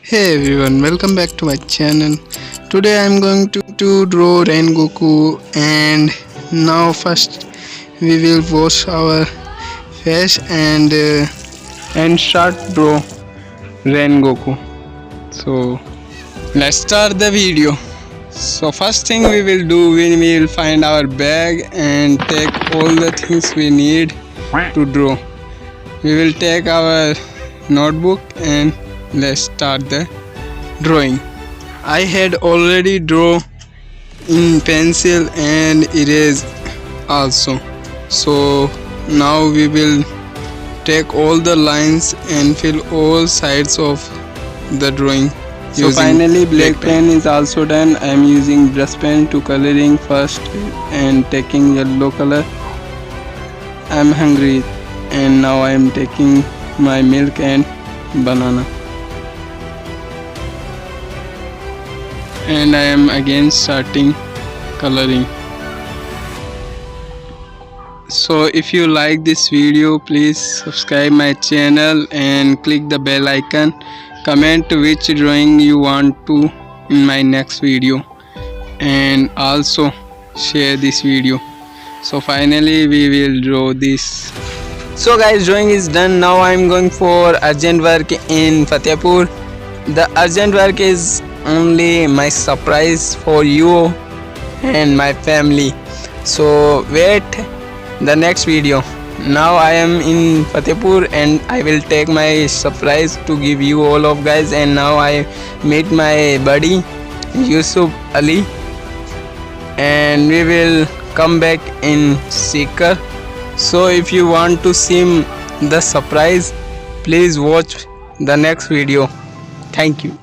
Hey everyone, welcome back to my channel. Today I am going to draw Rengoku, and now first we will wash our face and start draw Rengoku. So let's start the video. So first thing we will do, we will find our bag and take all the things we need to draw. We will take our notebook and let's start the drawing. I had already drawn in pencil and erase also. So now we will take all the lines and fill all sides of the drawing. So finally black pen is also done. I am using brush pen to coloring first and taking yellow color. I am hungry and now I am taking my milk and banana. And I am again starting coloring. So if you like this video, please subscribe my channel and click the bell icon. Comment which drawing you want to in my next video, and also share this video. So finally we will draw this. So guys, drawing is done. Now I am going for urgent work in Fatehpur. The urgent work is only my surprise for you and my family. So wait the next video. Now I am in Fatehpur and I will take my surprise to give you all of guys. And now I meet my buddy Yusuf Ali and we will come back in Sikar. So if you want to see the surprise, please watch the next video. Thank you.